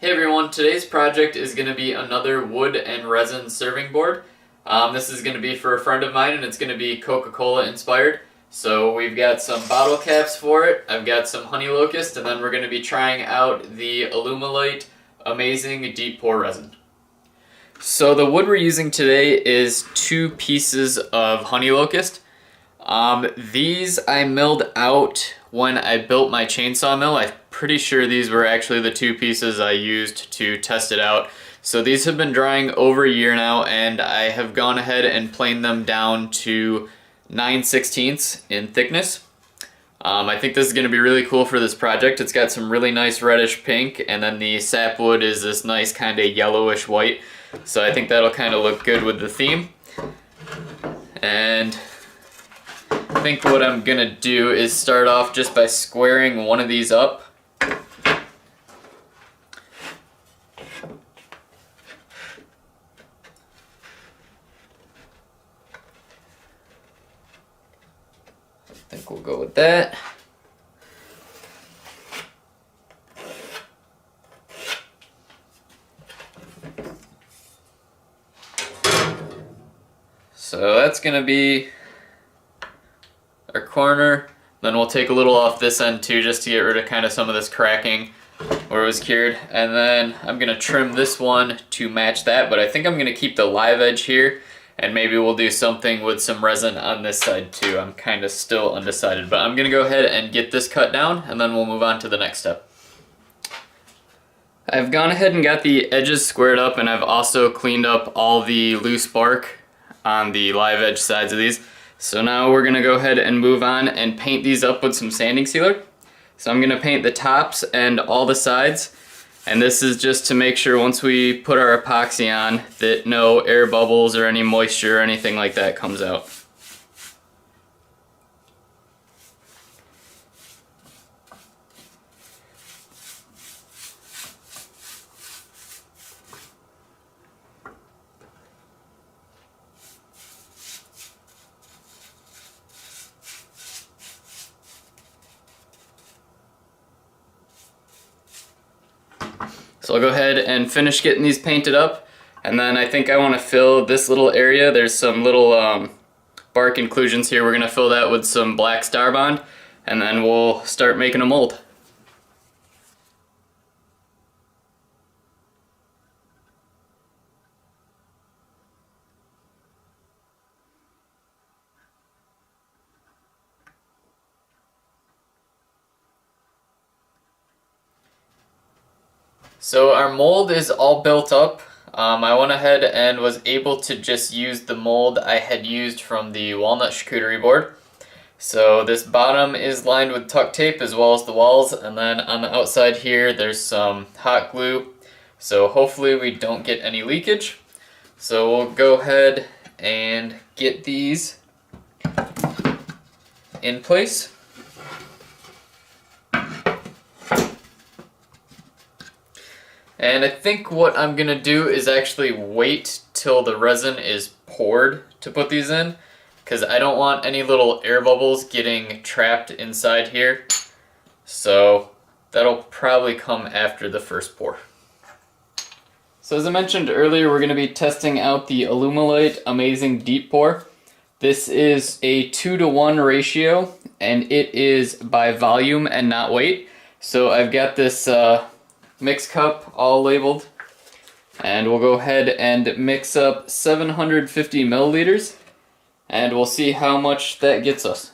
Hey everyone, today's project is going to be another wood and resin serving board. This is going to be for a friend of mine and it's going to be Coca Cola inspired. So we've got some bottle caps for it, I've got some Honey Locust, and then we're going to be trying out the Alumilite Amazing Deep Pour Resin. So the wood we're using today is 2 pieces of Honey Locust. These I milled out when I built my chainsaw mill. I'm pretty sure these were actually the 2 pieces I used to test it out. So these have been drying over a year now, and I have gone ahead and planed them down to 9/16 in thickness. I think this is going to be really cool for this project. It's got some really nice reddish pink, and then the sapwood is this nice kind of yellowish white. So I think that'll kind of look good with the theme. And I think what I'm gonna do is start off just by squaring one of these up. I think we'll go with that. So that's gonna be our corner. Then we'll take a little off this end too, just to get rid of kind of some of this cracking where it was cured. And then I'm gonna trim this one to match that, but I think I'm gonna keep the live edge here, and maybe we'll do something with some resin on this side too. I'm kind of still undecided, but I'm gonna go ahead and get this cut down, and then we'll move on to the next step. I've gone ahead and got the edges squared up, and I've also cleaned up all the loose bark on the live edge sides of these. So now we're gonna go ahead and move on and paint these up with some sanding sealer. So I'm gonna paint the tops and all the sides, and this is just to make sure once we put our epoxy on that no air bubbles or any moisture or anything like that comes out. So I'll go ahead and finish getting these painted up, and then I think I want to fill this little area. There's some little bark inclusions here. We're going to fill that with some black Star Bond, and then we'll start making a mold. So our mold is all built up. I went ahead and was able to just use the mold I had used from the walnut charcuterie board. So this bottom is lined with tuck tape as well as the walls, and then on the outside here there's some hot glue. So hopefully we don't get any leakage. So we'll go ahead and get these in place. And I think what I'm gonna do is actually wait till the resin is poured to put these in, because I don't want any little air bubbles getting trapped inside here. So that'll probably come after the first pour. So as I mentioned earlier, we're gonna be testing out the Alumilite Amazing Deep Pour. This is a 2-to-1 ratio, and it is by volume and not weight. So I've got this mix cup all labeled, and we'll go ahead and mix up 750 milliliters, and we'll see how much that gets us.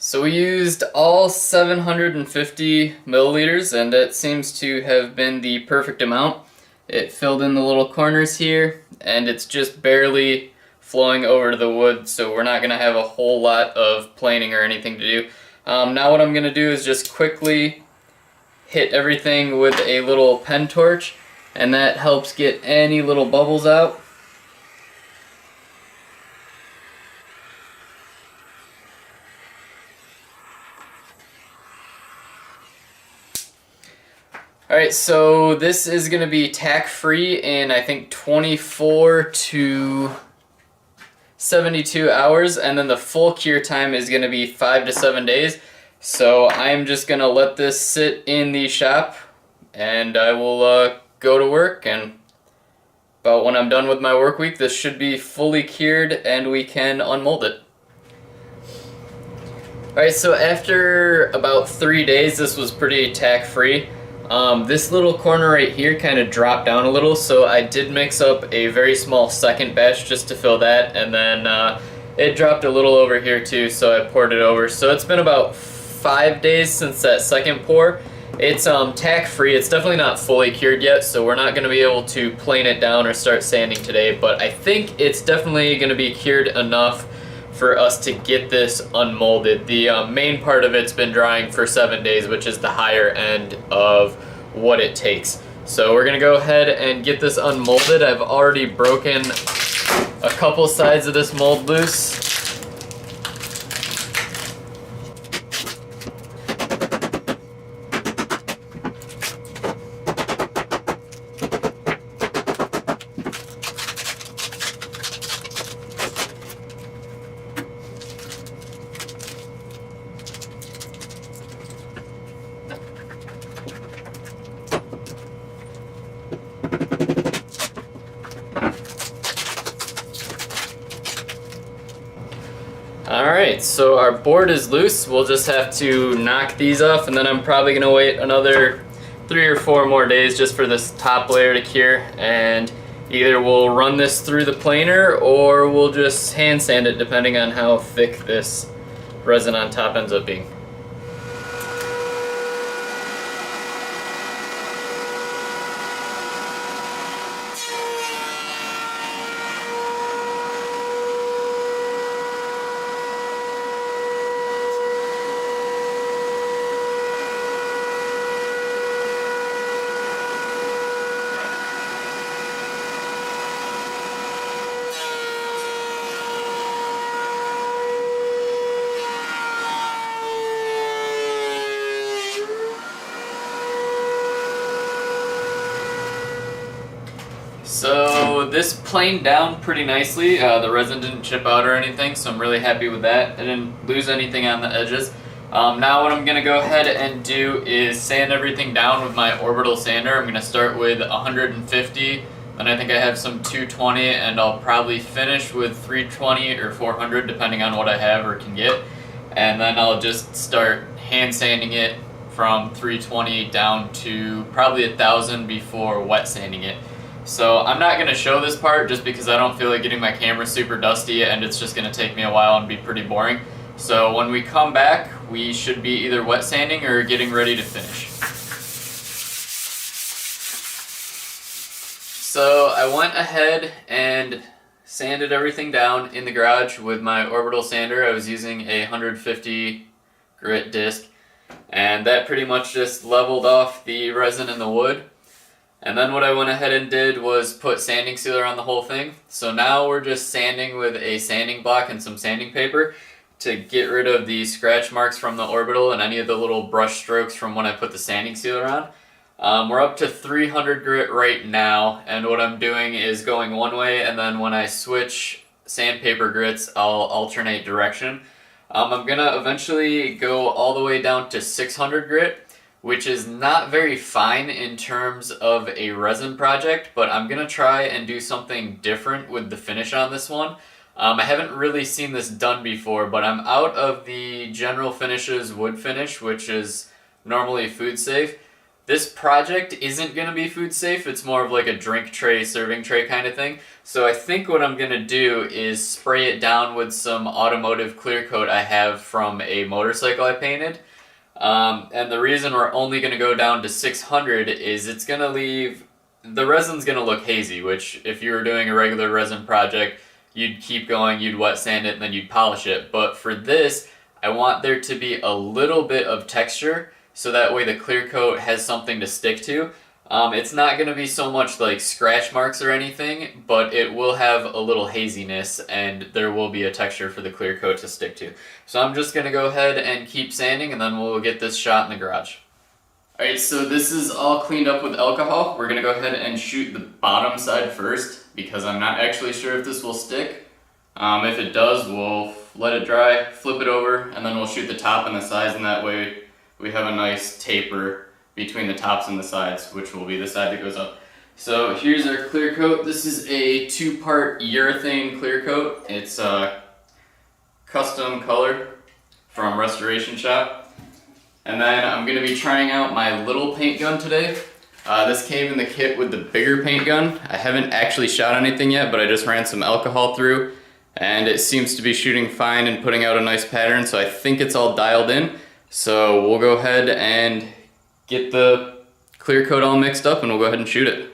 So we used all 750 milliliters, and it seems to have been the perfect amount. It filled in the little corners here, and it's just barely flowing over to the wood, so we're not going to have a whole lot of planing or anything to do. Now what I'm going to do is just quickly hit everything with a little pen torch, and that helps get any little bubbles out. Alright, so this is going to be tack free in I think 24 to 72 hours, and then the full cure time is going to be 5 to 7 days. So I'm just going to let this sit in the shop, and I will go to work, and about when I'm done with my work week, this should be fully cured and we can unmold it. Alright, so after about 3 days, this was pretty tack free. This little corner right here kind of dropped down a little, so I did mix up a very small second batch just to fill that, and then it dropped a little over here too, so I poured it over. So it's been about 5 days since that second pour. It's tack free. It's definitely not fully cured yet, so we're not going to be able to plane it down or start sanding today, but I think it's definitely going to be cured enough for us to get this unmolded. The main part of it's been drying for 7 days, which is the higher end of what it takes. So we're gonna go ahead and get this unmolded. I've already broken a couple sides of this mold loose. Alright, so our board is loose. We'll just have to knock these off, and then I'm probably going to wait another 3 or 4 more days just for this top layer to cure, and either we'll run this through the planer or we'll just hand sand it depending on how thick this resin on top ends up being. So this planed down pretty nicely. The resin didn't chip out or anything, so I'm really happy with that. I didn't lose anything on the edges. Now what I'm going to go ahead and do is sand everything down with my orbital sander. I'm going to start with 150, then I think I have some 220, and I'll probably finish with 320 or 400 depending on what I have or can get. And then I'll just start hand sanding it from 320 down to probably 1,000 before wet sanding it. So I'm not going to show this part just because I don't feel like getting my camera super dusty, and it's just going to take me a while and be pretty boring. So when we come back, we should be either wet sanding or getting ready to finish. So I went ahead and sanded everything down in the garage with my orbital sander. I was using a 150 grit disc, and that pretty much just leveled off the resin and the wood. And then what I went ahead and did was put sanding sealer on the whole thing. So now we're just sanding with a sanding block and some sanding paper to get rid of the scratch marks from the orbital and any of the little brush strokes from when I put the sanding sealer on. We're up to 300 grit right now, and what I'm doing is going one way, and then when I switch sandpaper grits, I'll alternate direction. I'm gonna eventually go all the way down to 600 grit, which is not very fine in terms of a resin project, but I'm going to try and do something different with the finish on this one. I haven't really seen this done before, but I'm out of the General Finishes wood finish, which is normally food safe. This project isn't going to be food safe. It's more of like a drink tray, serving tray kind of thing. So I think what I'm going to do is spray it down with some automotive clear coat I have from a motorcycle I painted. And the reason we're only going to go down to 600 is it's going to leave, the resin's going to look hazy, which if you were doing a regular resin project, you'd keep going, you'd wet sand it, and then you'd polish it. But for this, I want there to be a little bit of texture, so that way the clear coat has something to stick to. It's not going to be so much like scratch marks or anything, but it will have a little haziness and there will be a texture for the clear coat to stick to. So I'm just going to go ahead and keep sanding and then we'll get this shot in the garage. Alright, so this is all cleaned up with alcohol. We're going to go ahead and shoot the bottom side first because I'm not actually sure if this will stick. If it does, we'll let it dry, flip it over, and then we'll shoot the top and the sides, and that way we have a nice taper between the tops and the sides, which will be the side that goes up. So here's our clear coat. This is a 2-part urethane clear coat. It's a custom color from Restoration Shop. And then I'm going to be trying out my little paint gun today. This came in the kit with the bigger paint gun. I haven't actually shot anything yet, but I just ran some alcohol through and it seems to be shooting fine and putting out a nice pattern, so I think it's all dialed in. So we'll go ahead and get the clear coat all mixed up and we'll go ahead and shoot it.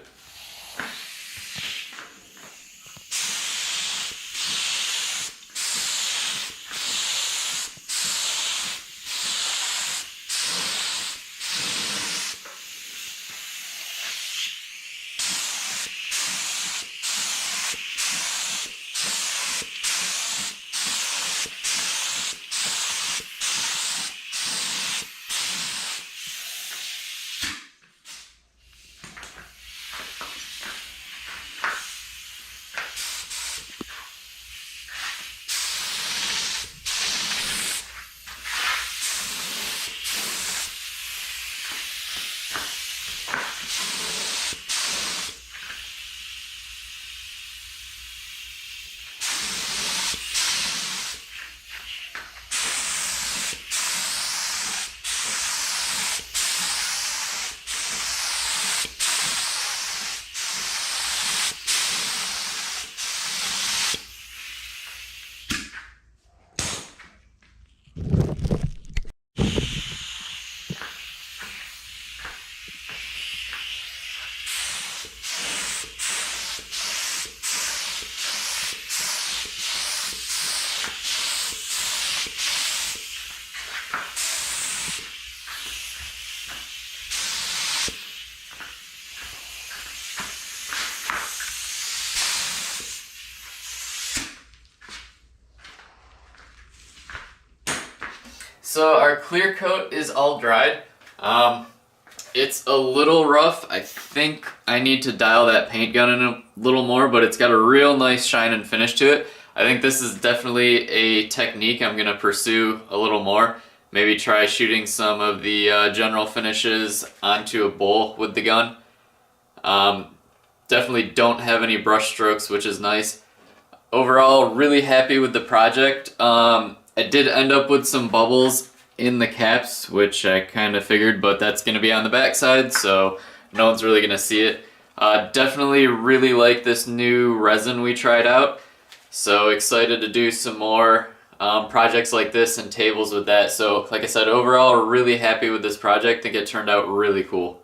So our clear coat is all dried. It's a little rough. I think I need to dial that paint gun in a little more, but it's got a real nice shine and finish to it. I think this is definitely a technique I'm going to pursue a little more. Maybe try shooting some of the general finishes onto a bowl with the gun. Definitely don't have any brush strokes, which is nice. Overall, really happy with the project. I did end up with some bubbles in the caps, which I kind of figured, but that's going to be on the back side, so no one's really going to see it. Definitely really like this new resin we tried out, so excited to do some more projects like this and tables with that. So like I said, overall really happy with this project. I think it turned out really cool.